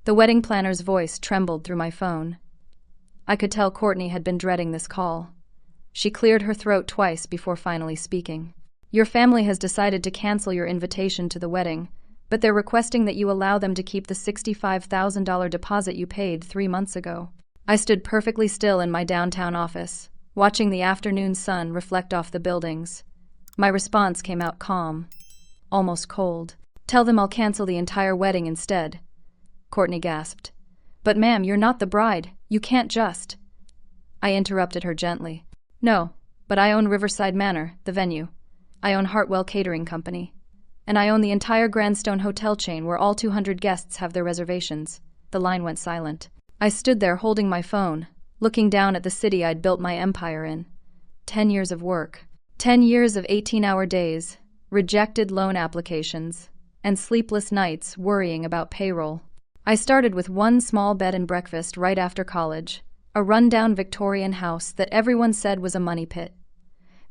The wedding planner's voice trembled through my phone. I could tell Courtney had been dreading this call. She cleared her throat twice before finally speaking. Your family has decided to cancel your invitation to the wedding, but they're requesting that you allow them to keep the $65,000 deposit you paid 3 months ago. I stood perfectly still in my downtown office, watching the afternoon sun reflect off the buildings. My response came out calm, almost cold. Tell them I'll cancel the entire wedding instead. Courtney gasped. But ma'am, you're not the bride. You can't just. I interrupted her gently. No, but I own Riverside Manor, the venue. I own Hartwell Catering Company. And I own the entire Grandstone hotel chain where all 200 guests have their reservations. The line went silent. I stood there holding my phone, looking down at the city I'd built my empire in. 10 years of work. 10 years of 18-hour days, rejected loan applications, and sleepless nights worrying about payroll. I started with one small bed and breakfast right after college, a rundown Victorian house that everyone said was a money pit.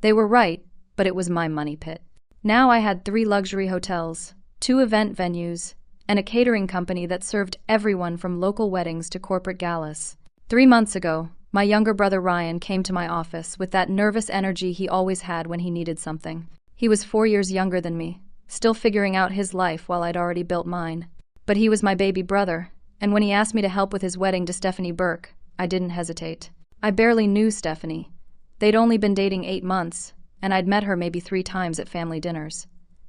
They were right, but it was my money pit. Now I had 3 luxury hotels, 2 event venues, and a catering company that served everyone from local weddings to corporate galas. 3 months ago, my younger brother Ryan came to my office with that nervous energy he always had when he needed something. He was 4 years younger than me, still figuring out his life while I'd already built mine. But he was my baby brother, and when he asked me to help with his wedding to Stephanie Burke, I didn't hesitate. I barely knew Stephanie. They'd only been dating 8 months, and I'd met her maybe 3 times at family dinners.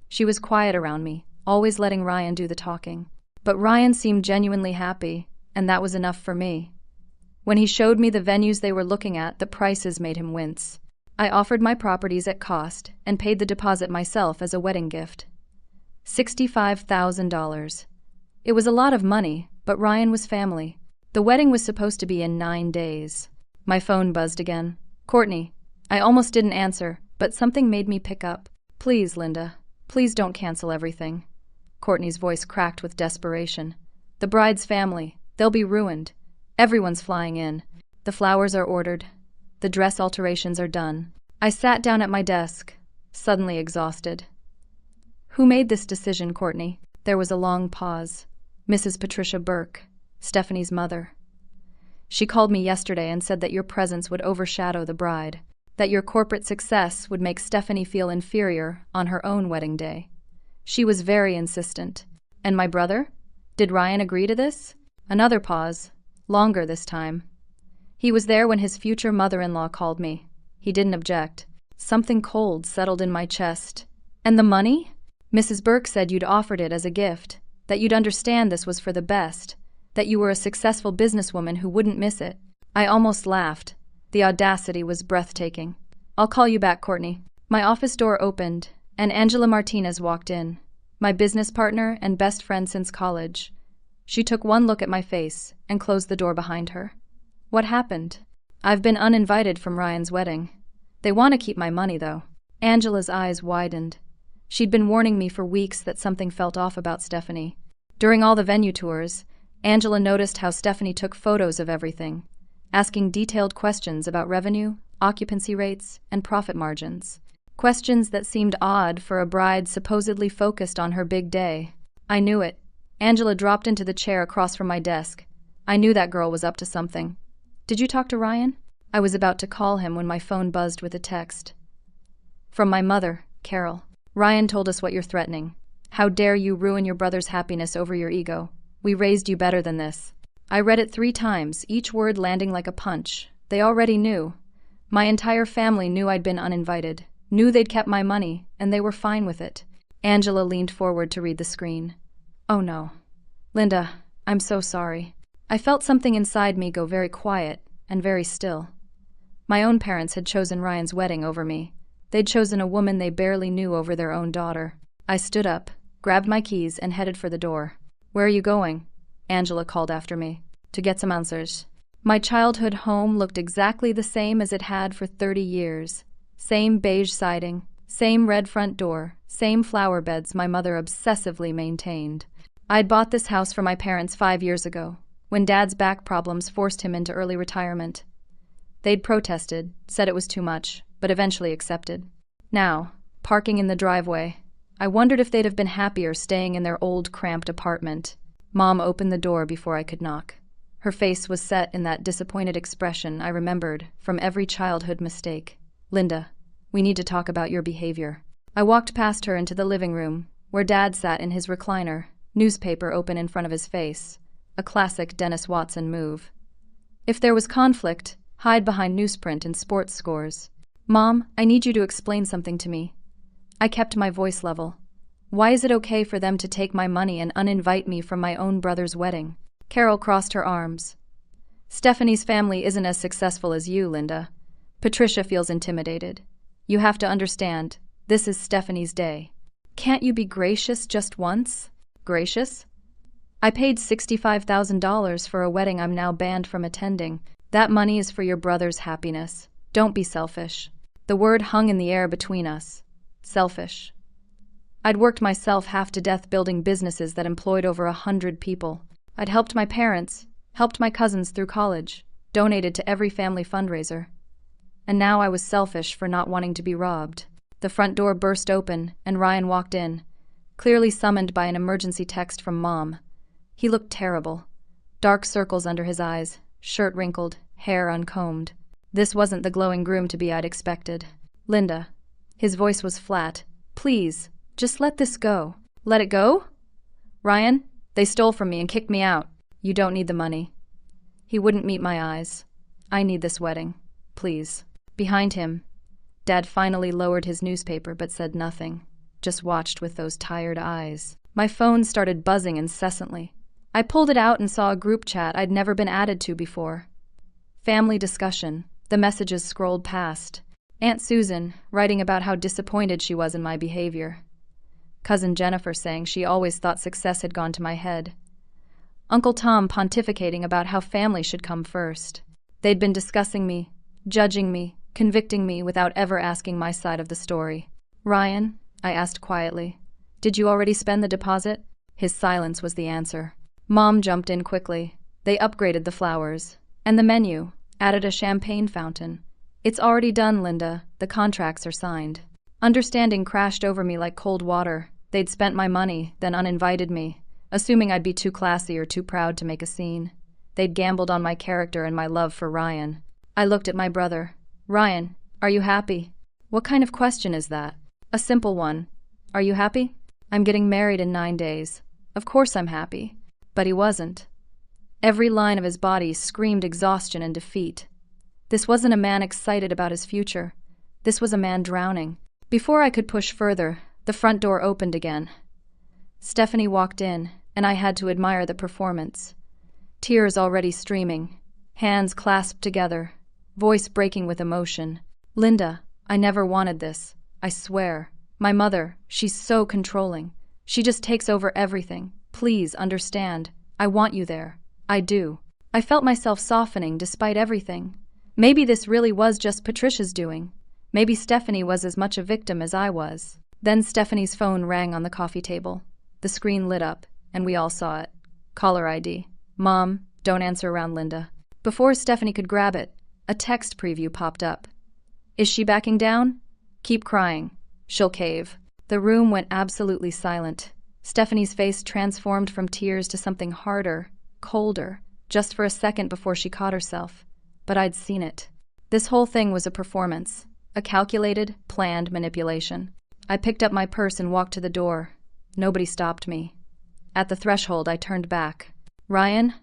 She was quiet around me, always letting Ryan do the talking. But Ryan seemed genuinely happy, and that was enough for me. When he showed me the venues they were looking at, the prices made him wince. I offered my properties at cost and paid the deposit myself as a wedding gift. $65,000. It was a lot of money, but Ryan was family. The wedding was supposed to be in 9 days. My phone buzzed again. Courtney. I almost didn't answer, but something made me pick up. Please, Linda. Please don't cancel everything. Courtney's voice cracked with desperation. The bride's family. They'll be ruined. Everyone's flying in. The flowers are ordered. The dress alterations are done. I sat down at my desk, suddenly exhausted. Who made this decision, Courtney? There was a long pause. Mrs. Patricia Burke, Stephanie's mother. She called me yesterday and said that your presence would overshadow the bride, that your corporate success would make Stephanie feel inferior on her own wedding day. She was very insistent. And my brother? Did Ryan agree to this? Another pause, longer this time. He was there when his future mother-in-law called me. He didn't object. Something cold settled in my chest. And the money? Mrs. Burke said you'd offered it as a gift, that you'd understand this was for the best, that you were a successful businesswoman who wouldn't miss it. I almost laughed. The audacity was breathtaking. I'll call you back, Courtney. My office door opened, and Angela Martinez walked in, my business partner and best friend since college. She took one look at my face and closed the door behind her. What happened? I've been uninvited from Ryan's wedding. They want to keep my money, though. Angela's eyes widened. She'd been warning me for weeks that something felt off about Stephanie. During all the venue tours, Angela noticed how Stephanie took photos of everything, asking detailed questions about revenue, occupancy rates, and profit margins. Questions that seemed odd for a bride supposedly focused on her big day. I knew it. Angela dropped into the chair across from my desk. I knew that girl was up to something. Did you talk to Ryan? I was about to call him when my phone buzzed with a text. From my mother, Carol. Ryan told us what you're threatening. How dare you ruin your brother's happiness over your ego? We raised you better than this. I read it 3 times, each word landing like a punch. They already knew. My entire family knew I'd been uninvited, knew they'd kept my money, and they were fine with it. Angela leaned forward to read the screen. Oh no. Linda, I'm so sorry. I felt something inside me go very quiet and very still. My own parents had chosen Ryan's wedding over me. They'd chosen a woman they barely knew over their own daughter. I stood up, grabbed my keys, and headed for the door. Where are you going? Angela called after me. To get some answers. My childhood home looked exactly the same as it had for 30 years. Same beige siding, same red front door, same flower beds my mother obsessively maintained. I'd bought this house for my parents 5 years ago, when Dad's back problems forced him into early retirement. They'd protested, said it was too much, but eventually accepted. Now, parking in the driveway, I wondered if they'd have been happier staying in their old, cramped apartment. Mom opened the door before I could knock. Her face was set in that disappointed expression I remembered from every childhood mistake. Linda, we need to talk about your behavior. I walked past her into the living room, where Dad sat in his recliner, newspaper open in front of his face. A classic Dennis Watson move. If there was conflict, hide behind newsprint and sports scores. Mom, I need you to explain something to me. I kept my voice level. Why is it okay for them to take my money and uninvite me from my own brother's wedding? Carol crossed her arms. Stephanie's family isn't as successful as you, Linda. Patricia feels intimidated. You have to understand, this is Stephanie's day. Can't you be gracious just once? Gracious? I paid $65,000 for a wedding I'm now banned from attending. That money is for your brother's happiness. Don't be selfish. The word hung in the air between us. Selfish. I'd worked myself half to death building businesses that employed over 100 people. I'd helped my parents, helped my cousins through college, donated to every family fundraiser. And now I was selfish for not wanting to be robbed. The front door burst open, and Ryan walked in, clearly summoned by an emergency text from Mom. He looked terrible. Dark circles under his eyes, shirt wrinkled, hair uncombed. This wasn't the glowing groom-to-be I'd expected. Linda. His voice was flat. Please, just let this go. Let it go? Ryan, they stole from me and kicked me out. You don't need the money. He wouldn't meet my eyes. I need this wedding. Please. Behind him, Dad finally lowered his newspaper but said nothing, just watched with those tired eyes. My phone started buzzing incessantly. I pulled it out and saw a group chat I'd never been added to before. Family discussion. The messages scrolled past. Aunt Susan, writing about how disappointed she was in my behavior. Cousin Jennifer saying she always thought success had gone to my head. Uncle Tom pontificating about how family should come first. They'd been discussing me, judging me, convicting me without ever asking my side of the story. Ryan, I asked quietly, did you already spend the deposit? His silence was the answer. Mom jumped in quickly. They upgraded the flowers. And the menu, added a champagne fountain. It's already done, Linda. The contracts are signed. Understanding crashed over me like cold water. They'd spent my money, then uninvited me, assuming I'd be too classy or too proud to make a scene. They'd gambled on my character and my love for Ryan. I looked at my brother. Ryan, are you happy? What kind of question is that? A simple one. Are you happy? I'm getting married in 9 days. Of course I'm happy. But he wasn't. Every line of his body screamed exhaustion and defeat. This wasn't a man excited about his future. This was a man drowning. Before I could push further, the front door opened again. Stephanie walked in, and I had to admire the performance. Tears already streaming, hands clasped together, voice breaking with emotion. Linda, I never wanted this. I swear. My mother, she's so controlling. She just takes over everything. Please understand. I want you there. I do. I felt myself softening despite everything. Maybe this really was just Patricia's doing. Maybe Stephanie was as much a victim as I was. Then Stephanie's phone rang on the coffee table. The screen lit up, and we all saw it. Caller ID. Mom, don't answer around Linda. Before Stephanie could grab it, a text preview popped up. Is she backing down? Keep crying. She'll cave. The room went absolutely silent. Stephanie's face transformed from tears to something harder, colder, just for a second before she caught herself. But I'd seen it. This whole thing was a performance, a calculated, planned manipulation. I picked up my purse and walked to the door. Nobody stopped me. At the threshold, I turned back. Ryan,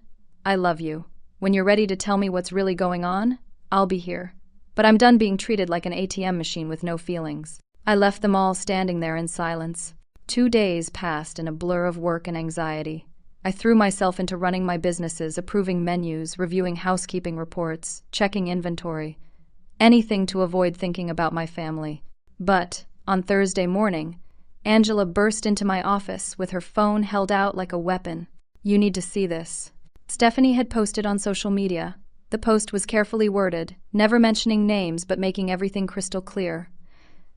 I love you. When you're ready to tell me what's really going on, I'll be here. But I'm done being treated like an ATM machine with no feelings. I left them all standing there in silence. 2 days passed in a blur of work and anxiety. I threw myself into running my businesses, approving menus, reviewing housekeeping reports, checking inventory. Anything to avoid thinking about my family. But, on Thursday morning, Angela burst into my office with her phone held out like a weapon. You need to see this. Stephanie had posted on social media. The post was carefully worded, never mentioning names but making everything crystal clear.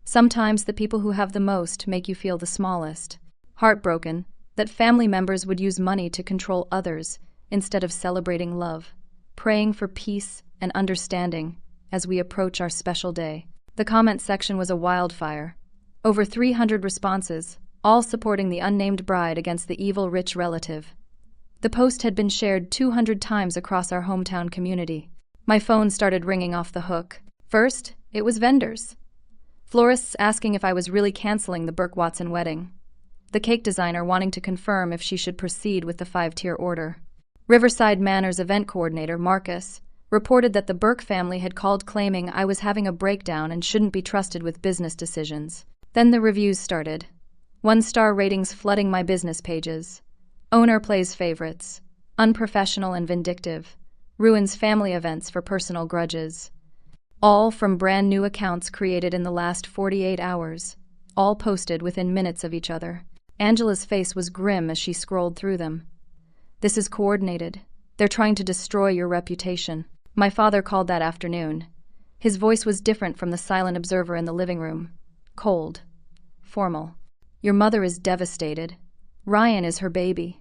Sometimes the people who have the most make you feel the smallest. Heartbroken that family members would use money to control others instead of celebrating love. Praying for peace and understanding as we approach our special day. The comment section was a wildfire. Over 300 responses, all supporting the unnamed bride against the evil rich relative. The post had been shared 200 times across our hometown community. My phone started ringing off the hook. First, it was vendors. Florists asking if I was really canceling the Burke-Watson wedding. The cake designer wanting to confirm if she should proceed with the 5-tier order. Riverside Manor's event coordinator, Marcus, reported that the Burke family had called claiming I was having a breakdown and shouldn't be trusted with business decisions. Then the reviews started. 1-star ratings flooding my business pages. Owner plays favorites. Unprofessional and vindictive. Ruins family events for personal grudges. All from brand new accounts created in the last 48 hours. All posted within minutes of each other. Angela's face was grim as she scrolled through them. This is coordinated. They're trying to destroy your reputation. My father called that afternoon. His voice was different from the silent observer in the living room. Cold. Formal. Your mother is devastated. Ryan is her baby.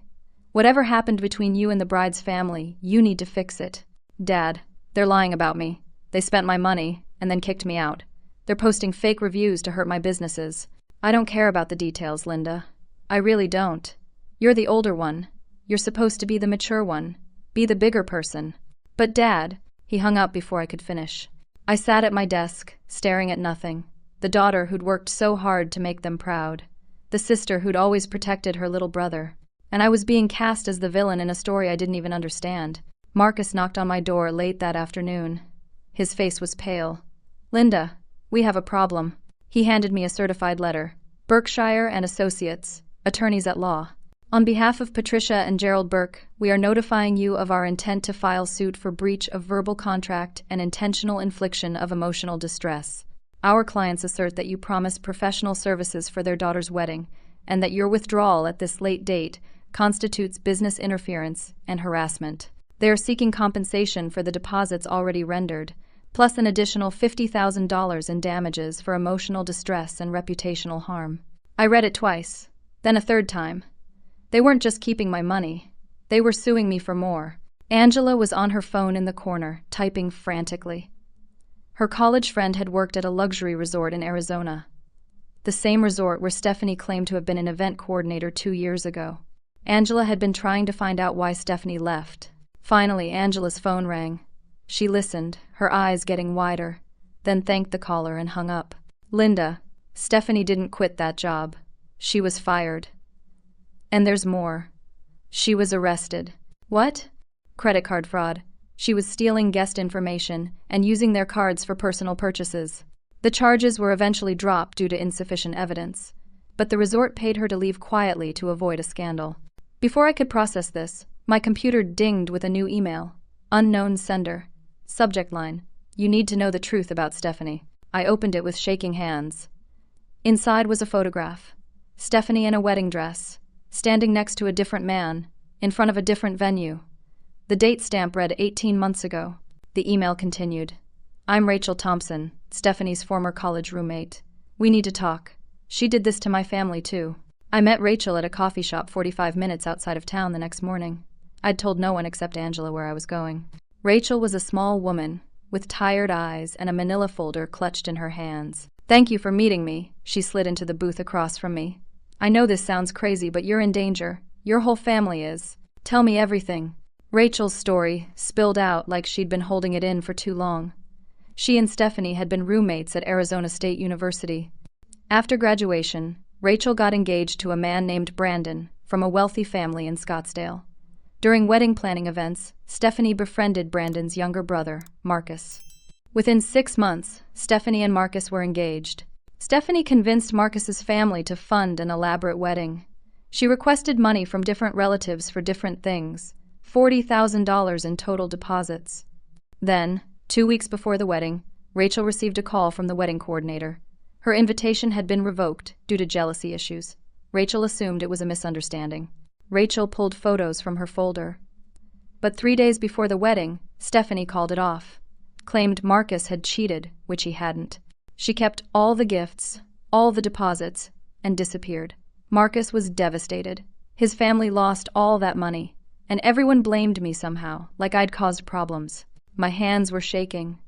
Whatever happened between you and the bride's family, you need to fix it. Dad, they're lying about me. They spent my money and then kicked me out. They're posting fake reviews to hurt my businesses. I don't care about the details, Linda. I really don't. You're the older one. You're supposed to be the mature one. Be the bigger person. But Dad, he hung up before I could finish. I sat at my desk, staring at nothing. The daughter who'd worked so hard to make them proud. The sister who'd always protected her little brother. And I was being cast as the villain in a story I didn't even understand. Marcus knocked on my door late that afternoon. His face was pale. Linda, we have a problem. He handed me a certified letter. Berkshire and Associates, attorneys at law. On behalf of Patricia and Gerald Burke, we are notifying you of our intent to file suit for breach of verbal contract and intentional infliction of emotional distress. Our clients assert that you promised professional services for their daughter's wedding, and that your withdrawal at this late date constitutes business interference and harassment. They are seeking compensation for the deposits already rendered, plus an additional $50,000 in damages for emotional distress and reputational harm. I read it twice, then a third time. They weren't just keeping my money. They were suing me for more. Angela was on her phone in the corner, typing frantically. Her college friend had worked at a luxury resort in Arizona. The same resort where Stephanie claimed to have been an event coordinator 2 years ago. Angela had been trying to find out why Stephanie left. Finally, Angela's phone rang. She listened, her eyes getting wider, then thanked the caller and hung up. Linda, Stephanie didn't quit that job. She was fired. And there's more. She was arrested. What? Credit card fraud. She was stealing guest information and using their cards for personal purchases. The charges were eventually dropped due to insufficient evidence, but the resort paid her to leave quietly to avoid a scandal. Before I could process this, my computer dinged with a new email. Unknown sender. Subject line: You need to know the truth about Stephanie. I opened it with shaking hands. Inside was a photograph. Stephanie in a wedding dress, standing next to a different man, in front of a different venue. The date stamp read 18 months ago. The email continued. I'm Rachel Thompson, Stephanie's former college roommate. We need to talk. She did this to my family too. I met Rachel at a coffee shop 45 minutes outside of town the next morning. I'd told no one except Angela where I was going. Rachel was a small woman, with tired eyes and a manila folder clutched in her hands. Thank you for meeting me, she slid into the booth across from me. I know this sounds crazy, but you're in danger. Your whole family is. Tell me everything. Rachel's story spilled out like she'd been holding it in for too long. She and Stephanie had been roommates at Arizona State University. After graduation, Rachel got engaged to a man named Brandon from a wealthy family in Scottsdale. During wedding planning events, Stephanie befriended Brandon's younger brother, Marcus. Within 6 months, Stephanie and Marcus were engaged. Stephanie convinced Marcus's family to fund an elaborate wedding. She requested money from different relatives for different things, $40,000 in total deposits. Then, 2 weeks before the wedding, Rachel received a call from the wedding coordinator. Her invitation had been revoked due to jealousy issues. Rachel assumed it was a misunderstanding. Rachel pulled photos from her folder. But 3 days before the wedding, Stephanie called it off, claimed Marcus had cheated, which he hadn't. She kept all the gifts, all the deposits, and disappeared. Marcus was devastated. His family lost all that money, and everyone blamed me somehow, like I'd caused problems. My hands were shaking.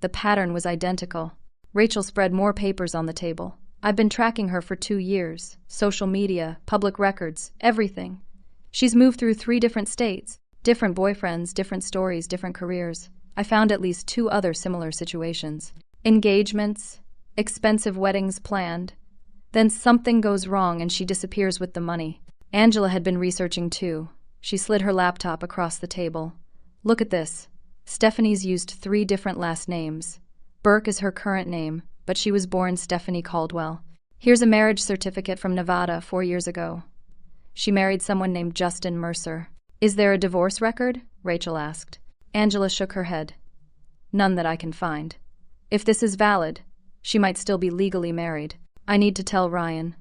The pattern was identical. Rachel spread more papers on the table. I've been tracking her for 2 years. Social media, public records, everything. She's moved through 3 different states, different boyfriends, different stories, different careers. I found at least 2 other similar situations. Engagements, expensive weddings planned. Then something goes wrong and she disappears with the money. Angela had been researching too. She slid her laptop across the table. Look at this. Stephanie's used 3 different last names. Burke is her current name, but she was born Stephanie Caldwell. Here's a marriage certificate from Nevada 4 years ago. She married someone named Justin Mercer. Is there a divorce record? Rachel asked. Angela shook her head. None that I can find. If this is valid, she might still be legally married. I need to tell Ryan.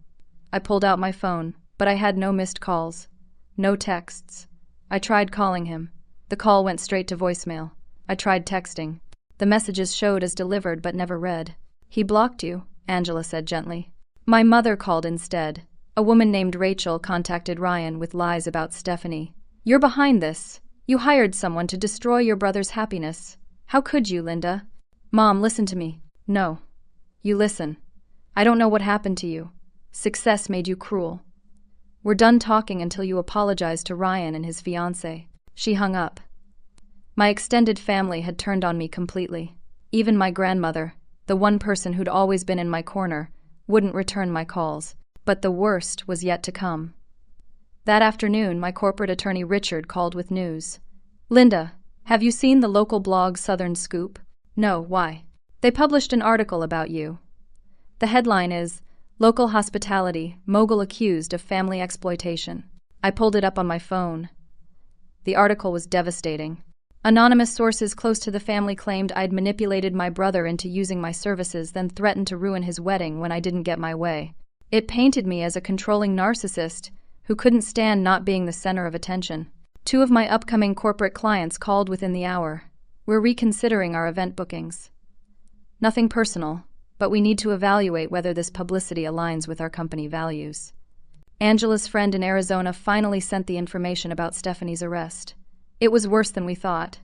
I pulled out my phone, but I had no missed calls. No texts. I tried calling him. The call went straight to voicemail. I tried texting. The messages showed as delivered but never read. He blocked you, Angela said gently. My mother called instead. A woman named Rachel contacted Ryan with lies about Stephanie. You're behind this. You hired someone to destroy your brother's happiness. How could you, Linda? Mom, listen to me. No. You listen. I don't know what happened to you. Success made you cruel. We're done talking until you apologize to Ryan and his fiancée. She hung up. My extended family had turned on me completely. Even my grandmother, the one person who'd always been in my corner, wouldn't return my calls. But the worst was yet to come. That afternoon, my corporate attorney Richard called with news. Linda, have you seen the local blog Southern Scoop? No, why? They published an article about you. The headline is, Local Hospitality, Mogul Accused of Family Exploitation. I pulled it up on my phone. The article was devastating. Anonymous sources close to the family claimed I'd manipulated my brother into using my services, then threatened to ruin his wedding when I didn't get my way. It painted me as a controlling narcissist who couldn't stand not being the center of attention. 2 of my upcoming corporate clients called within the hour. We're reconsidering our event bookings. Nothing personal, but we need to evaluate whether this publicity aligns with our company values. Angela's friend in Arizona finally sent the information about Stephanie's arrest. It was worse than we thought.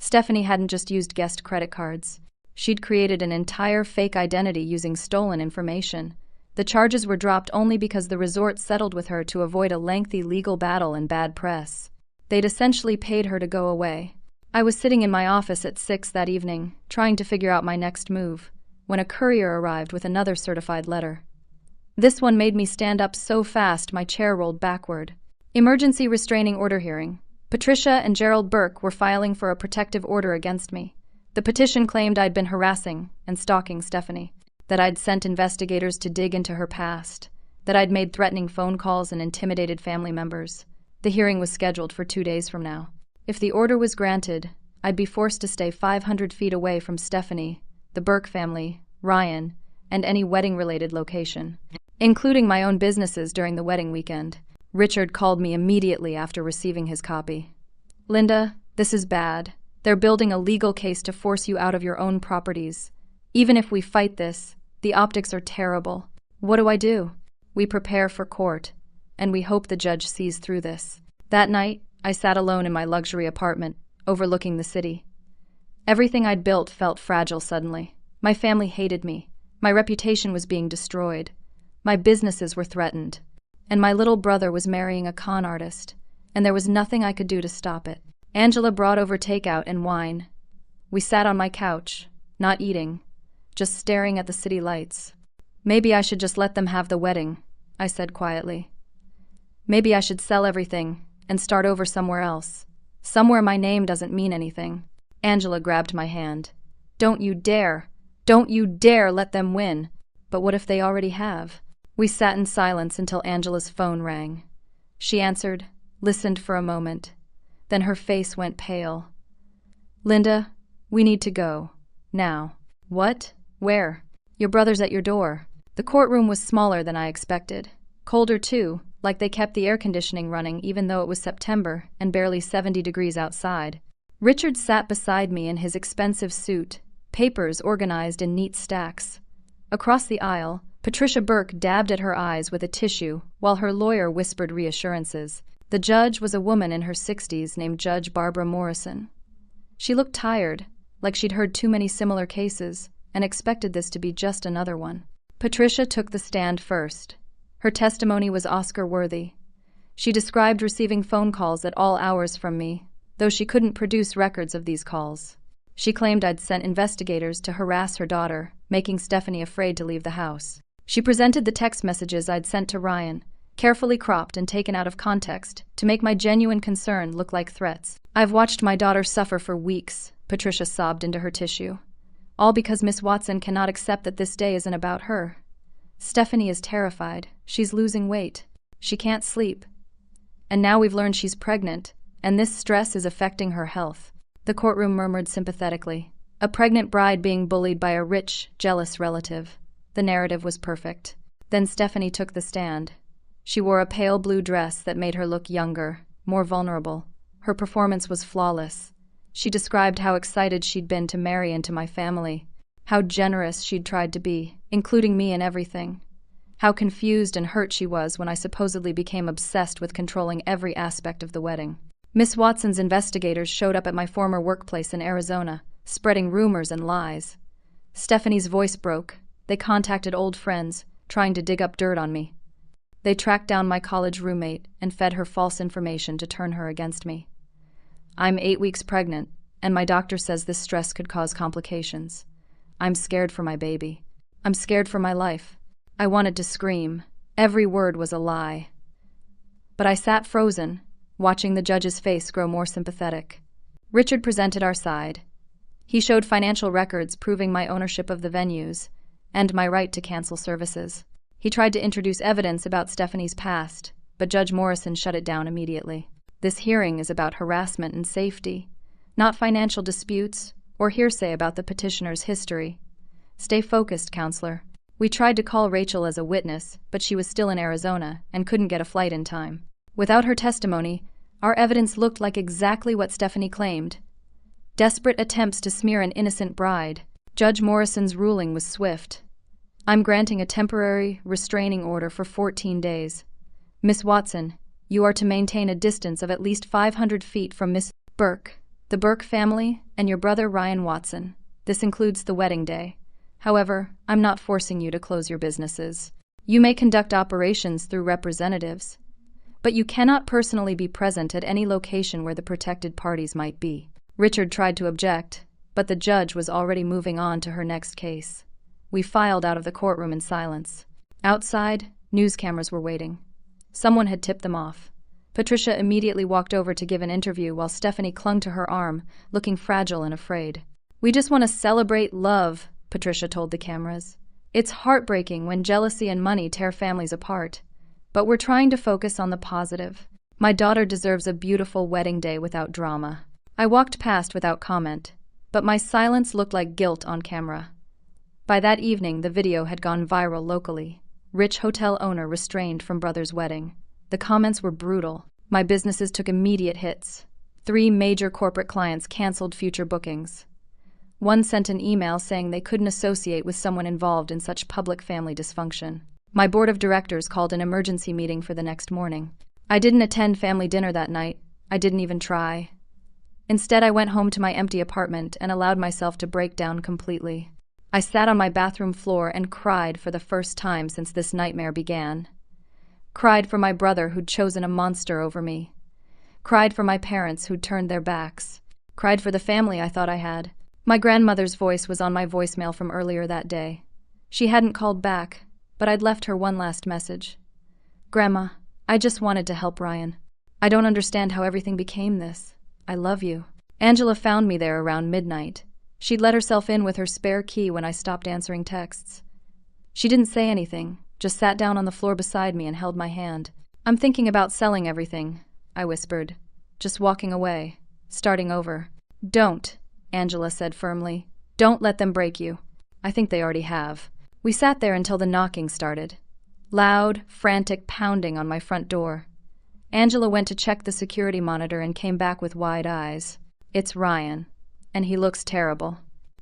Stephanie hadn't just used guest credit cards. She'd created an entire fake identity using stolen information. The charges were dropped only because the resort settled with her to avoid a lengthy legal battle and bad press. They'd essentially paid her to go away. I was sitting in my office at 6 that evening, trying to figure out my next move, when a courier arrived with another certified letter. This one made me stand up so fast my chair rolled backward. Emergency restraining order hearing. Patricia and Gerald Burke were filing for a protective order against me. The petition claimed I'd been harassing and stalking Stephanie, that I'd sent investigators to dig into her past, that I'd made threatening phone calls and intimidated family members. The hearing was scheduled for 2 days from now. If the order was granted, I'd be forced to stay 500 feet away from Stephanie, the Burke family, Ryan, and any wedding-related location, including my own businesses during the wedding weekend. Richard called me immediately after receiving his copy. Linda, this is bad. They're building a legal case to force you out of your own properties. Even if we fight this, the optics are terrible. What do I do? We prepare for court, and we hope the judge sees through this. That night, I sat alone in my luxury apartment, overlooking the city. Everything I'd built felt fragile suddenly. My family hated me. My reputation was being destroyed. My businesses were threatened. And my little brother was marrying a con artist, and there was nothing I could do to stop it. Angela brought over takeout and wine. We sat on my couch, not eating, just staring at the city lights. Maybe I should just let them have the wedding, I said quietly. Maybe I should sell everything and start over somewhere else. Somewhere my name doesn't mean anything. Angela grabbed my hand. Don't you dare! Don't you dare let them win! But what if they already have? We sat in silence until Angela's phone rang. She answered, listened for a moment. Then her face went pale. Linda, we need to go. Now. What? Where? Your brother's at your door. The courtroom was smaller than I expected. Colder too, like they kept the air conditioning running even though it was September and barely 70 degrees outside. Richard sat beside me in his expensive suit, papers organized in neat stacks. Across the aisle, Patricia Burke dabbed at her eyes with a tissue while her lawyer whispered reassurances. The judge was a woman in her 60s named Judge Barbara Morrison. She looked tired, like she'd heard too many similar cases, and expected this to be just another one. Patricia took the stand first. Her testimony was Oscar-worthy. She described receiving phone calls at all hours from me, though she couldn't produce records of these calls. She claimed I'd sent investigators to harass her daughter, making Stephanie afraid to leave the house. She presented the text messages I'd sent to Ryan, carefully cropped and taken out of context, to make my genuine concern look like threats. "I've watched my daughter suffer for weeks," Patricia sobbed into her tissue. "All because Miss Watson cannot accept that this day isn't about her. Stephanie is terrified. She's losing weight. She can't sleep. And now we've learned she's pregnant, and this stress is affecting her health." The courtroom murmured sympathetically. A pregnant bride being bullied by a rich, jealous relative. The narrative was perfect. Then Stephanie took the stand. She wore a pale blue dress that made her look younger, more vulnerable. Her performance was flawless. She described how excited she'd been to marry into my family, how generous she'd tried to be, including me in everything, how confused and hurt she was when I supposedly became obsessed with controlling every aspect of the wedding. Miss Watson's investigators showed up at my former workplace in Arizona, spreading rumors and lies. Stephanie's voice broke. They contacted old friends, trying to dig up dirt on me. They tracked down my college roommate and fed her false information to turn her against me. I'm 8 weeks pregnant, and my doctor says this stress could cause complications. I'm scared for my baby. I'm scared for my life. I wanted to scream. Every word was a lie. But I sat frozen, watching the judge's face grow more sympathetic. Richard presented our side. He showed financial records proving my ownership of the venues and my right to cancel services. He tried to introduce evidence about Stephanie's past, but Judge Morrison shut it down immediately. This hearing is about harassment and safety, not financial disputes or hearsay about the petitioner's history. Stay focused, counselor. We tried to call Rachel as a witness, but she was still in Arizona and couldn't get a flight in time. Without her testimony, our evidence looked like exactly what Stephanie claimed. Desperate attempts to smear an innocent bride. Judge Morrison's ruling was swift. I'm granting a temporary restraining order for 14 days. Miss Watson, you are to maintain a distance of at least 500 feet from Miss Burke, the Burke family, and your brother Ryan Watson. This includes the wedding day. However, I'm not forcing you to close your businesses. You may conduct operations through representatives, but you cannot personally be present at any location where the protected parties might be. Richard tried to object, but the judge was already moving on to her next case. We filed out of the courtroom in silence. Outside, news cameras were waiting. Someone had tipped them off. Patricia immediately walked over to give an interview while Stephanie clung to her arm, looking fragile and afraid. "We just want to celebrate love," Patricia told the cameras. "It's heartbreaking when jealousy and money tear families apart. But we're trying to focus on the positive. My daughter deserves a beautiful wedding day without drama." I walked past without comment, but my silence looked like guilt on camera. By that evening, the video had gone viral locally. Rich hotel owner restrained from brother's wedding. The comments were brutal. My businesses took immediate hits. 3 major corporate clients canceled future bookings. One sent an email saying they couldn't associate with someone involved in such public family dysfunction. My board of directors called an emergency meeting for the next morning. I didn't attend family dinner that night. I didn't even try. Instead, I went home to my empty apartment and allowed myself to break down completely. I sat on my bathroom floor and cried for the first time since this nightmare began. Cried for my brother who'd chosen a monster over me. Cried for my parents who'd turned their backs. Cried for the family I thought I had. My grandmother's voice was on my voicemail from earlier that day. She hadn't called back, but I'd left her one last message. "Grandma, I just wanted to help Ryan. I don't understand how everything became this. I love you." Angela found me there around midnight. She'd let herself in with her spare key when I stopped answering texts. She didn't say anything, just sat down on the floor beside me and held my hand. "I'm thinking about selling everything," I whispered. "Just walking away, starting over." "Don't," Angela said firmly. "Don't let them break you. I think they already have." We sat there until the knocking started. Loud, frantic pounding on my front door. Angela went to check the security monitor and came back with wide eyes. "It's Ryan, and he looks terrible."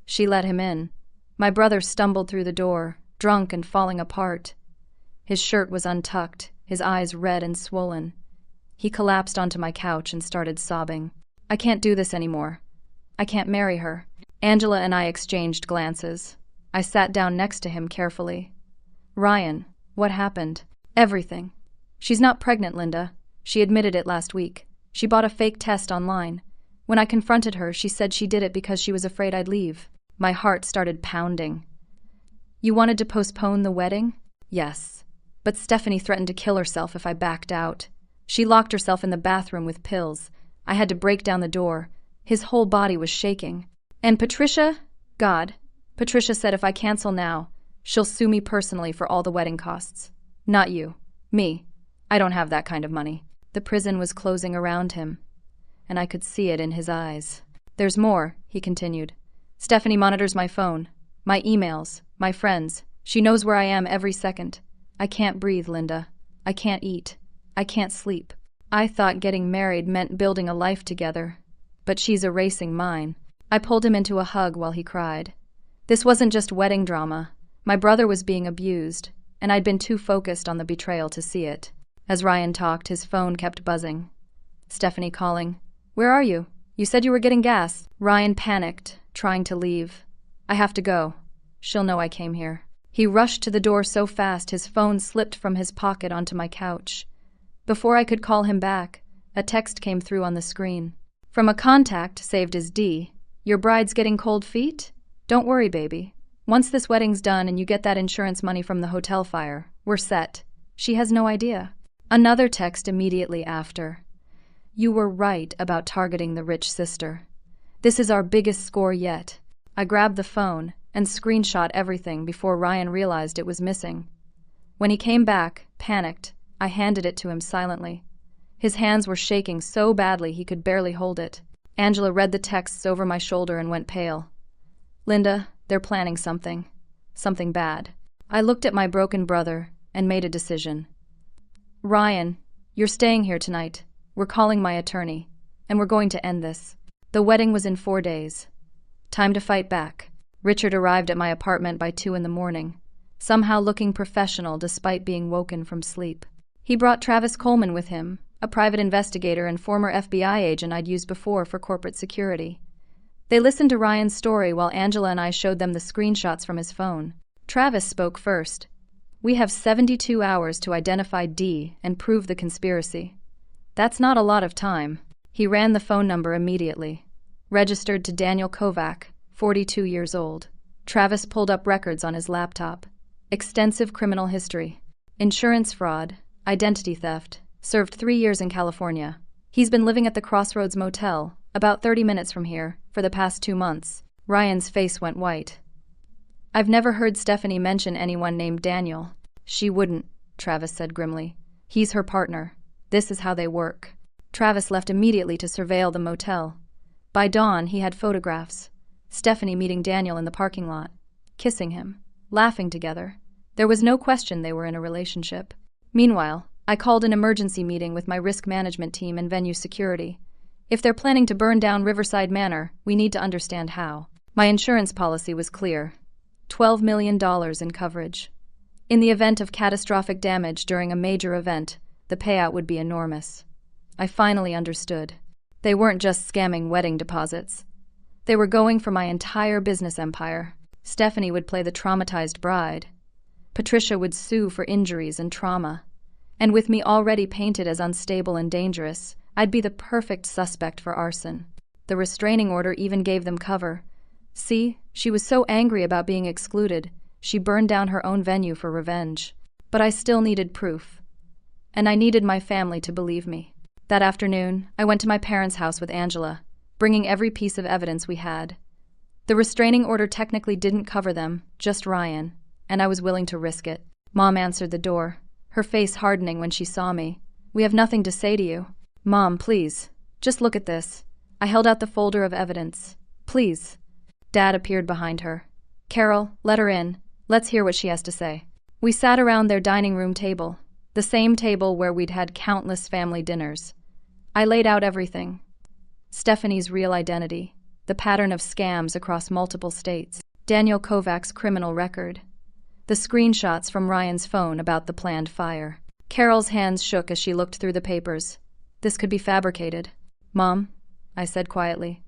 She let him in. My brother stumbled through the door, drunk and falling apart. His shirt was untucked, his eyes red and swollen. He collapsed onto my couch and started sobbing. "I can't do this anymore. I can't marry her." Angela and I exchanged glances. I sat down next to him carefully. "Ryan, what happened?" "Everything. She's not pregnant, Linda. She admitted it last week. She bought a fake test online. When I confronted her, she said she did it because she was afraid I'd leave. My heart started pounding. You wanted to postpone the wedding? Yes. But Stephanie threatened to kill herself if I backed out. She locked herself in the bathroom with pills. I had to break down the door. His whole body was shaking. And Patricia? God. Patricia said if I cancel now, she'll sue me personally for all the wedding costs. Not you. Me. I don't have that kind of money. The prison was closing around him, and I could see it in his eyes. There's more, he continued. Stephanie monitors my phone, my emails, my friends. She knows where I am every second. I can't breathe, Linda. I can't eat. I can't sleep. I thought getting married meant building a life together, but she's erasing mine. I pulled him into a hug while he cried. This wasn't just wedding drama. My brother was being abused, and I'd been too focused on the betrayal to see it. As Ryan talked, his phone kept buzzing. Stephanie calling. Where are you? You said you were getting gas. Ryan panicked, trying to leave. I have to go. She'll know I came here. He rushed to the door so fast his phone slipped from his pocket onto my couch. Before I could call him back, a text came through on the screen. From a contact saved as D. Your bride's getting cold feet? Don't worry, baby. Once this wedding's done and you get that insurance money from the hotel fire, we're set. She has no idea. Another text immediately after. You were right about targeting the rich sister. This is our biggest score yet. I grabbed the phone and screenshot everything before Ryan realized it was missing. When he came back, panicked, I handed it to him silently. His hands were shaking so badly he could barely hold it. Angela read the texts over my shoulder and went pale. Linda, they're planning something. Something bad. I looked at my broken brother and made a decision. Ryan, you're staying here tonight. We're calling my attorney, and we're going to end this. The wedding was in 4 days. Time to fight back. Richard arrived at my apartment by 2 a.m, somehow looking professional despite being woken from sleep. He brought Travis Coleman with him, a private investigator and former FBI agent I'd used before for corporate security. They listened to Ryan's story while Angela and I showed them the screenshots from his phone. Travis spoke first. We have 72 hours to identify D and prove the conspiracy. That's not a lot of time. He ran the phone number immediately. Registered to Daniel Kovac, 42 years old. Travis pulled up records on his laptop. Extensive criminal history. Insurance fraud, identity theft, served 3 years in California. He's been living at the Crossroads Motel, about 30 minutes from here, for the past 2 months. Ryan's face went white. I've never heard Stephanie mention anyone named Daniel. She wouldn't, Travis said grimly. He's her partner. This is how they work. Travis left immediately to surveil the motel. By dawn, he had photographs. Stephanie meeting Daniel in the parking lot, kissing him, laughing together. There was no question they were in a relationship. Meanwhile, I called an emergency meeting with my risk management team and venue security. If they're planning to burn down Riverside Manor, we need to understand how. My insurance policy was clear. $12 million in coverage. In the event of catastrophic damage during a major event, the payout would be enormous. I finally understood. They weren't just scamming wedding deposits. They were going for my entire business empire. Stephanie would play the traumatized bride. Patricia would sue for injuries and trauma. And with me already painted as unstable and dangerous, I'd be the perfect suspect for arson. The restraining order even gave them cover. See, she was so angry about being excluded, she burned down her own venue for revenge. But I still needed proof. And I needed my family to believe me. That afternoon, I went to my parents' house with Angela, bringing every piece of evidence we had. The restraining order technically didn't cover them, just Ryan, and I was willing to risk it. Mom answered the door, her face hardening when she saw me. We have nothing to say to you. Mom, please, just look at this. I held out the folder of evidence. Please. Dad appeared behind her. Carol, let her in. Let's hear what she has to say. We sat around their dining room table, the same table where we'd had countless family dinners. I laid out everything. Stephanie's real identity, the pattern of scams across multiple states, Daniel Kovac's criminal record, the screenshots from Ryan's phone about the planned fire. Carol's hands shook as she looked through the papers. This could be fabricated. Mom, I said quietly,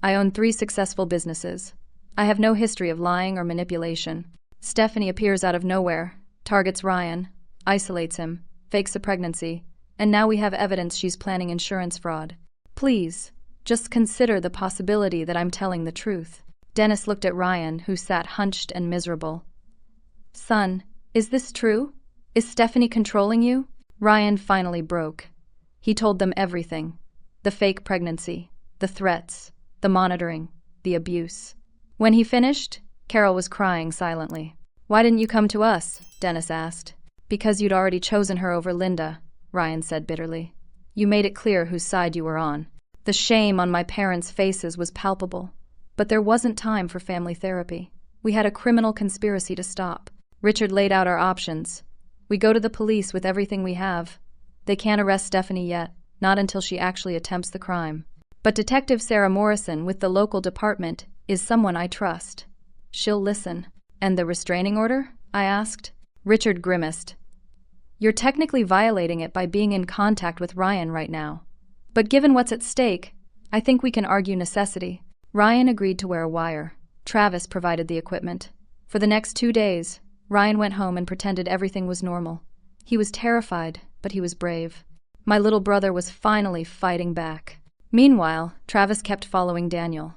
I own 3 successful businesses. I have no history of lying or manipulation. Stephanie appears out of nowhere, targets Ryan, isolates him, fakes a pregnancy, and now we have evidence she's planning insurance fraud. Please, just consider the possibility that I'm telling the truth." Dennis looked at Ryan, who sat hunched and miserable. "Son, is this true? Is Stephanie controlling you?" Ryan finally broke. He told them everything. The fake pregnancy, the threats, the monitoring, the abuse. When he finished, Carol was crying silently. "Why didn't you come to us?" Dennis asked. "Because you'd already chosen her over Linda," Ryan said bitterly. "You made it clear whose side you were on." The shame on my parents' faces was palpable. But there wasn't time for family therapy. We had a criminal conspiracy to stop. Richard laid out our options. We go to the police with everything we have. They can't arrest Stephanie yet, not until she actually attempts the crime. But Detective Sarah Morrison with the local department is someone I trust. She'll listen. "And the restraining order?" I asked. Richard grimaced. "You're technically violating it by being in contact with Ryan right now. But given what's at stake, I think we can argue necessity." Ryan agreed to wear a wire. Travis provided the equipment. For the next 2 days, Ryan went home and pretended everything was normal. He was terrified, but he was brave. My little brother was finally fighting back. Meanwhile, Travis kept following Daniel.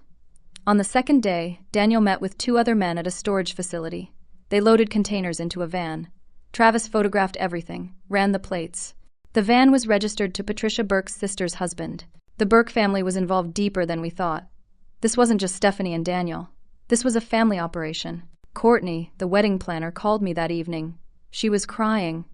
On the second day, Daniel met with 2 other men at a storage facility. They loaded containers into a van. Travis photographed everything, ran the plates. The van was registered to Patricia Burke's sister's husband. The Burke family was involved deeper than we thought. This wasn't just Stephanie and Daniel. This was a family operation. Courtney, the wedding planner, called me that evening. She was crying.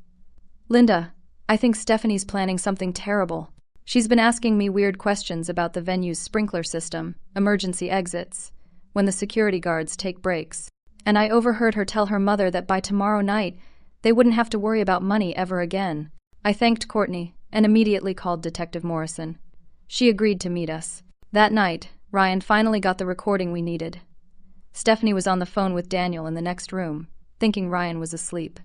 "Linda, I think Stephanie's planning something terrible. She's been asking me weird questions about the venue's sprinkler system, emergency exits, when the security guards take breaks. And I overheard her tell her mother that by tomorrow night, they wouldn't have to worry about money ever again." I thanked Courtney and immediately called Detective Morrison. She agreed to meet us. That night, Ryan finally got the recording we needed. Stephanie was on the phone with Daniel in the next room, thinking Ryan was asleep.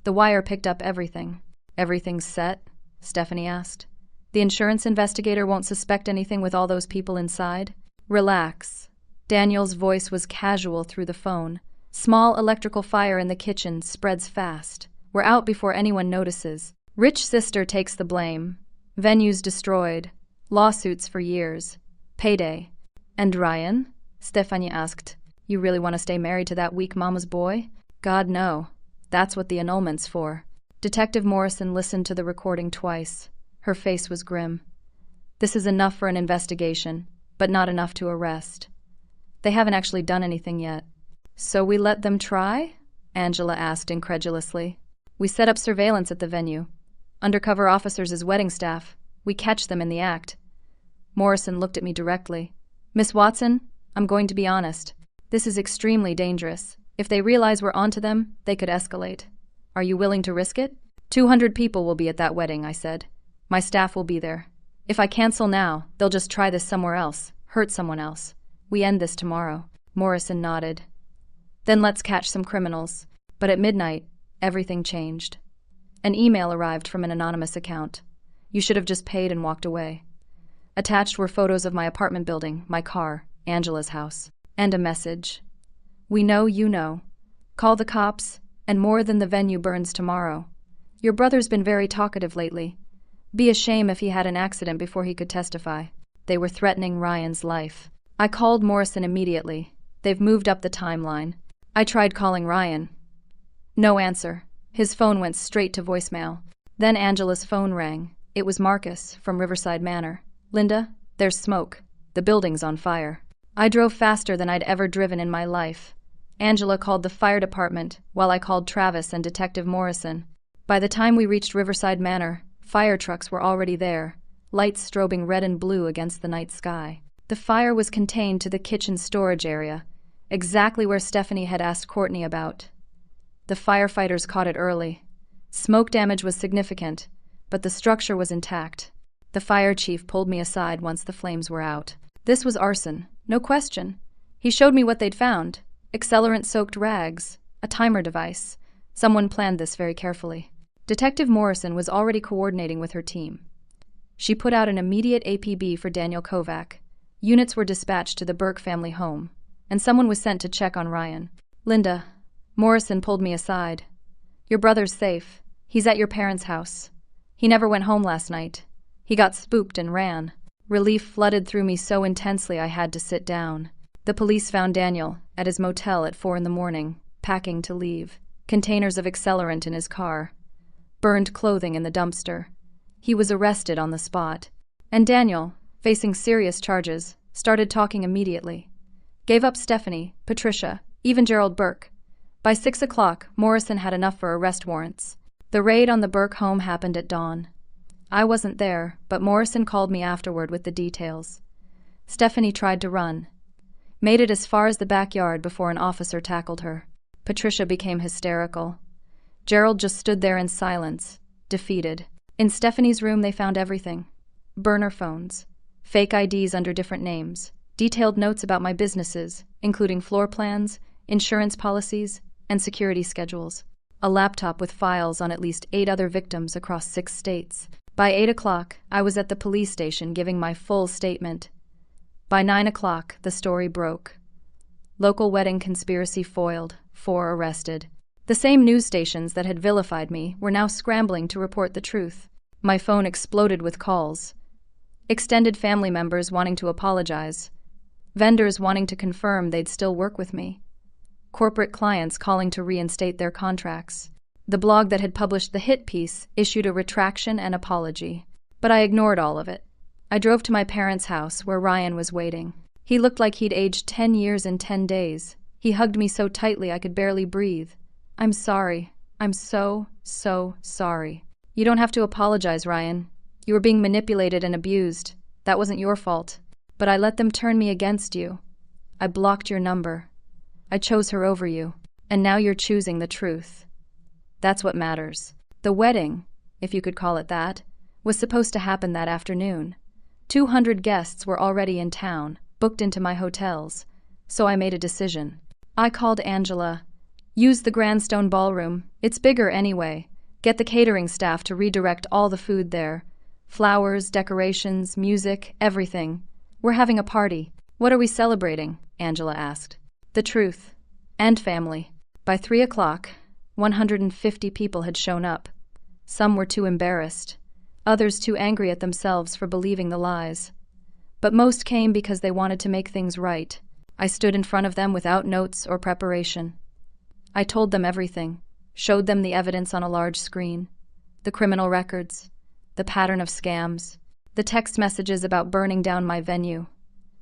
The wire picked up everything. "Everything's set?" Stephanie asked. "The insurance investigator won't suspect anything with all those people inside?" "Relax." Daniel's voice was casual through the phone. "Small electrical fire in the kitchen spreads fast. We're out before anyone notices. Rich sister takes the blame. Venues destroyed. Lawsuits for years. Payday." "And Ryan?" Stephanie asked. "You really want to stay married to that weak mama's boy?" "God, no. That's what the annulment's for." Detective Morrison listened to the recording twice. Her face was grim. "This is enough for an investigation, but not enough to arrest. They haven't actually done anything yet." "So we let them try?" Angela asked incredulously. "We set up surveillance at the venue. Undercover officers as wedding staff. We catch them in the act." Morrison looked at me directly. "Miss Watson, I'm going to be honest. This is extremely dangerous. If they realize we're onto them, they could escalate. Are you willing to risk it?" 200 people will be at that wedding," I said. "My staff will be there. If I cancel now, they'll just try this somewhere else, hurt someone else. We end this tomorrow." Morrison nodded. "Then let's catch some criminals." But at midnight, everything changed. An email arrived from an anonymous account. "You should have just paid and walked away." Attached were photos of my apartment building, my car, Angela's house, and a message. "We know you know. Call the cops, and more than the venue burns tomorrow. Your brother's been very talkative lately. Be a shame if he had an accident before he could testify." They were threatening Ryan's life. I called Morrison immediately. They've moved up the timeline. I tried calling Ryan. No answer. His phone went straight to voicemail. Then Angela's phone rang. It was Marcus, from Riverside Manor. "Linda, there's smoke. The building's on fire." I drove faster than I'd ever driven in my life. Angela called the fire department, while I called Travis and Detective Morrison. By the time we reached Riverside Manor, fire trucks were already there, lights strobing red and blue against the night sky. The fire was contained to the kitchen storage area, exactly where Stephanie had asked Courtney about. The firefighters caught it early. Smoke damage was significant, but the structure was intact. The fire chief pulled me aside once the flames were out. This was arson, no question. He showed me what they'd found. Accelerant-soaked rags, a timer device. Someone planned this very carefully. Detective Morrison was already coordinating with her team. She put out an immediate APB for Daniel Kovac. Units were dispatched to the Burke family home, and someone was sent to check on Ryan. "Linda," Morrison pulled me aside. "Your brother's safe. He's at your parents' house. He never went home last night. He got spooked and ran. Relief flooded through me so intensely I had to sit down. The police found Daniel at his motel at 4 a.m, packing to leave. Containers of accelerant in his car. Burned clothing in the dumpster. He was arrested on the spot. And Daniel, facing serious charges, started talking immediately. Gave up Stephanie, Patricia, even Gerald Burke. By 6 o'clock, Morrison had enough for arrest warrants. The raid on the Burke home happened at dawn. I wasn't there, but Morrison called me afterward with the details. Stephanie tried to run. Made it as far as the backyard before an officer tackled her. Patricia became hysterical. Gerald just stood there in silence, defeated. In Stephanie's room they found everything. Burner phones, fake IDs under different names, detailed notes about my businesses, including floor plans, insurance policies, and security schedules. A laptop with files on at least 8 other victims across 6 states. By 8 o'clock, I was at the police station giving my full statement. By 9 o'clock, the story broke. Local wedding conspiracy foiled, 4 arrested. The same news stations that had vilified me were now scrambling to report the truth. My phone exploded with calls. Extended family members wanting to apologize. Vendors wanting to confirm they'd still work with me. Corporate clients calling to reinstate their contracts. The blog that had published the hit piece issued a retraction and apology. But I ignored all of it. I drove to my parents' house where Ryan was waiting. He looked like he'd aged 10 years in 10 days. He hugged me so tightly I could barely breathe. I'm sorry. I'm so sorry. You don't have to apologize, Ryan. You were being manipulated and abused. That wasn't your fault. But I let them turn me against you. I blocked your number. I chose her over you. And now you're choosing the truth. That's what matters. The wedding, if you could call it that, was supposed to happen that afternoon. 200 guests were already in town, booked into my hotels. So I made a decision. I called Angela. Use the Grandstone Ballroom. It's bigger anyway. Get the catering staff to redirect all the food there. Flowers, decorations, music, everything. We're having a party. What are we celebrating? Angela asked. The truth. And family. By 3 o'clock, 150 people had shown up. Some were too embarrassed. Others too angry at themselves for believing the lies. But most came because they wanted to make things right. I stood in front of them without notes or preparation. I told them everything, showed them the evidence on a large screen, the criminal records, the pattern of scams, the text messages about burning down my venue,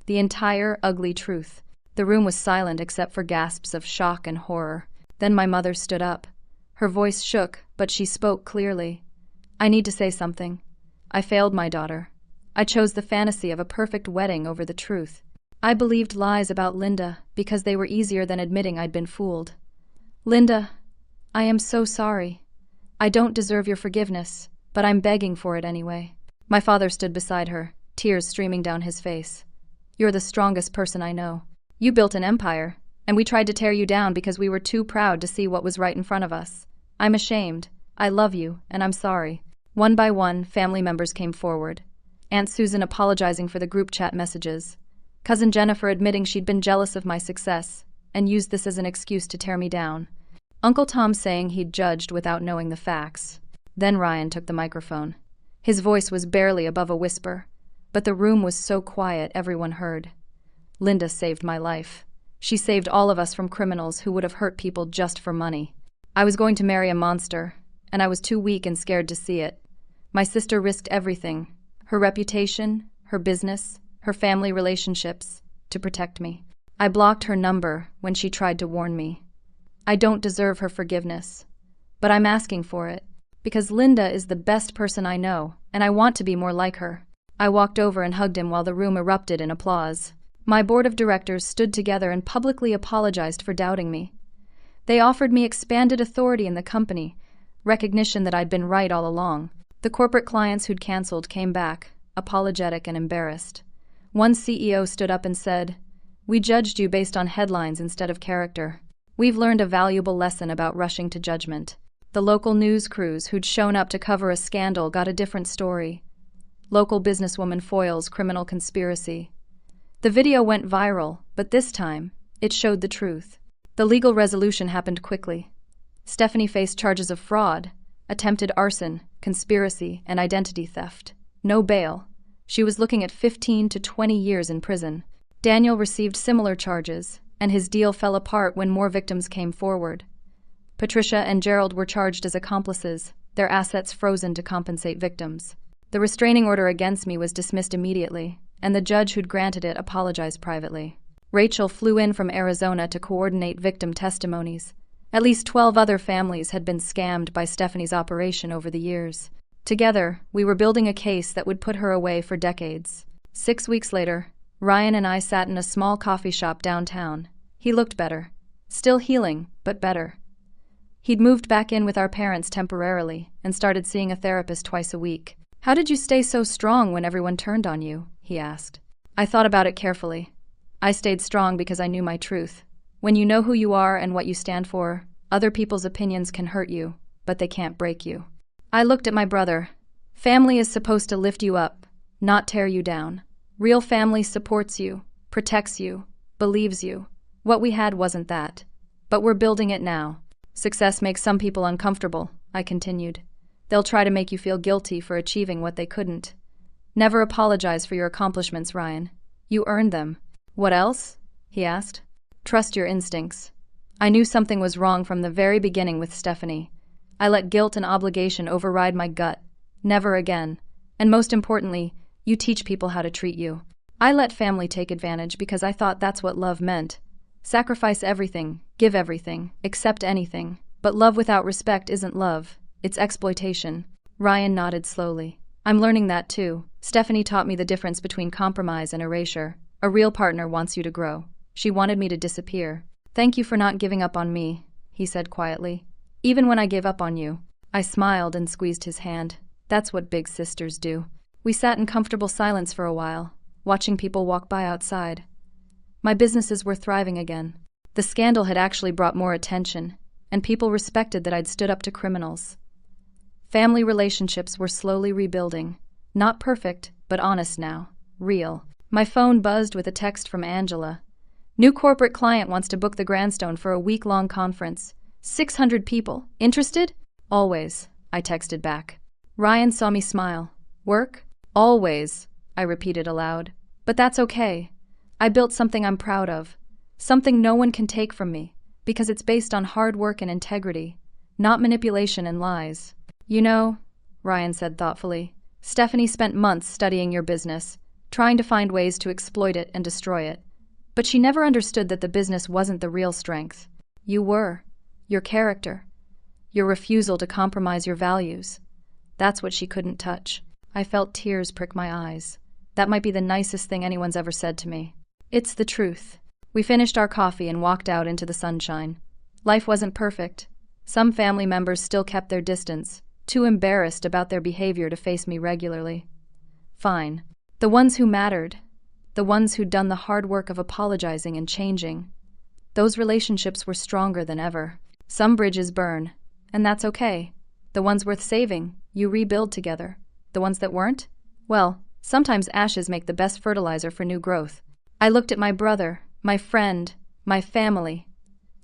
the entire ugly truth. The room was silent except for gasps of shock and horror. Then my mother stood up. Her voice shook, but she spoke clearly. I need to say something. I failed my daughter. I chose the fantasy of a perfect wedding over the truth. I believed lies about Linda because they were easier than admitting I'd been fooled. Linda, I am so sorry. I don't deserve your forgiveness, but I'm begging for it anyway. My father stood beside her, tears streaming down his face. You're the strongest person I know. You built an empire, and we tried to tear you down because we were too proud to see what was right in front of us. I'm ashamed. I love you, and I'm sorry. One by one, family members came forward. Aunt Susan apologizing for the group chat messages. Cousin Jennifer admitting she'd been jealous of my success and used this as an excuse to tear me down. Uncle Tom saying he'd judged without knowing the facts. Then Ryan took the microphone. His voice was barely above a whisper, but the room was so quiet everyone heard. Linda saved my life. She saved all of us from criminals who would have hurt people just for money. I was going to marry a monster, and I was too weak and scared to see it. My sister risked everything, her reputation, her business, her family relationships, to protect me. I blocked her number when she tried to warn me. I don't deserve her forgiveness, but I'm asking for it, because Linda is the best person I know, and I want to be more like her. I walked over and hugged him while the room erupted in applause. My board of directors stood together and publicly apologized for doubting me. They offered me expanded authority in the company, recognition that I'd been right all along. The corporate clients who'd canceled came back, apologetic and embarrassed. One CEO stood up and said, "We judged you based on headlines instead of character. We've learned a valuable lesson about rushing to judgment." The local news crews who'd shown up to cover a scandal got a different story. Local businesswoman foils criminal conspiracy. The video went viral, but this time, it showed the truth. The legal resolution happened quickly. Stephanie faced charges of fraud, attempted arson, conspiracy, and identity theft. No bail. She was looking at 15 to 20 years in prison. Daniel received similar charges, and his deal fell apart when more victims came forward. Patricia and Gerald were charged as accomplices, their assets frozen to compensate victims. The restraining order against me was dismissed immediately, and the judge who'd granted it apologized privately. Rachel flew in from Arizona to coordinate victim testimonies. At least 12 other families had been scammed by Stephanie's operation over the years. Together, we were building a case that would put her away for decades. 6 weeks later, Ryan and I sat in a small coffee shop downtown. He looked better. Still healing, but better. He'd moved back in with our parents temporarily and started seeing a therapist twice a week. "How did you stay so strong when everyone turned on you?" he asked. I thought about it carefully. I stayed strong because I knew my truth. When you know who you are and what you stand for, other people's opinions can hurt you, but they can't break you. I looked at my brother. Family is supposed to lift you up, not tear you down. Real family supports you, protects you, believes you. What we had wasn't that. But we're building it now. Success makes some people uncomfortable, I continued. They'll try to make you feel guilty for achieving what they couldn't. Never apologize for your accomplishments, Ryan. You earned them. What else? He asked. Trust your instincts. I knew something was wrong from the very beginning with Stephanie. I let guilt and obligation override my gut. Never again. And most importantly, you teach people how to treat you. I let family take advantage because I thought that's what love meant. Sacrifice everything, give everything, accept anything. But love without respect isn't love, it's exploitation. Ryan nodded slowly. I'm learning that too. Stephanie taught me the difference between compromise and erasure. A real partner wants you to grow. She wanted me to disappear. Thank you for not giving up on me, he said quietly. Even when I gave up on you. I smiled and squeezed his hand. That's what big sisters do. We sat in comfortable silence for a while, watching people walk by outside. My businesses were thriving again. The scandal had actually brought more attention, and people respected that I'd stood up to criminals. Family relationships were slowly rebuilding. Not perfect, but honest now. Real. My phone buzzed with a text from Angela. New corporate client wants to book the Grandstone for a week-long conference. 600 people. Interested? Always, I texted back. Ryan saw me smile. Work? Always, I repeated aloud. But that's okay. I built something I'm proud of. Something no one can take from me, because it's based on hard work and integrity, not manipulation and lies. You know, Ryan said thoughtfully, Stephanie spent months studying your business, trying to find ways to exploit it and destroy it. But she never understood that the business wasn't the real strength. You were. Your character. Your refusal to compromise your values. That's what she couldn't touch. I felt tears prick my eyes. That might be the nicest thing anyone's ever said to me. It's the truth. We finished our coffee and walked out into the sunshine. Life wasn't perfect. Some family members still kept their distance, too embarrassed about their behavior to face me regularly. Fine. The ones who mattered, the ones who'd done the hard work of apologizing and changing, those relationships were stronger than ever. Some bridges burn, and that's okay. The ones worth saving, you rebuild together. The ones that weren't? Well, sometimes ashes make the best fertilizer for new growth. I looked at my brother, my friend, my family.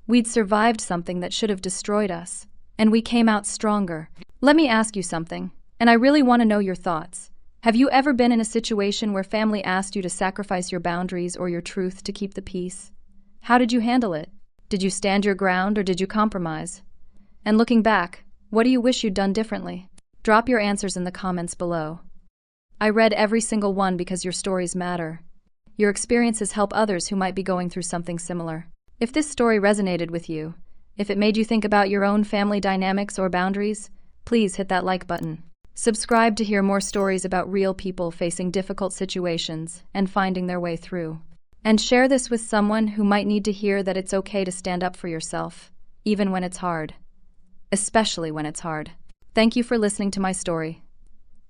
We'd survived something that should have destroyed us, and we came out stronger. Let me ask you something, and I really want to know your thoughts. Have you ever been in a situation where family asked you to sacrifice your boundaries or your truth to keep the peace? How did you handle it? Did you stand your ground or did you compromise? And looking back, what do you wish you'd done differently? Drop your answers in the comments below. I read every single one because your stories matter. Your experiences help others who might be going through something similar. If this story resonated with you, if it made you think about your own family dynamics or boundaries, please hit that like button. Subscribe to hear more stories about real people facing difficult situations and finding their way through. And share this with someone who might need to hear that it's okay to stand up for yourself, even when it's hard. Especially when it's hard. Thank you for listening to my story.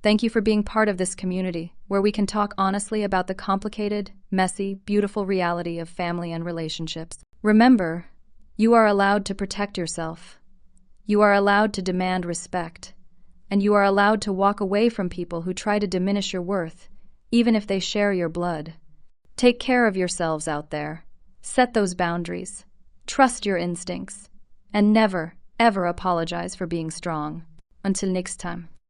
Thank you for being part of this community, where we can talk honestly about the complicated, messy, beautiful reality of family and relationships. Remember, you are allowed to protect yourself. You are allowed to demand respect. And you are allowed to walk away from people who try to diminish your worth, even if they share your blood. Take care of yourselves out there. Set those boundaries. Trust your instincts. And never, ever apologize for being strong. Until next time.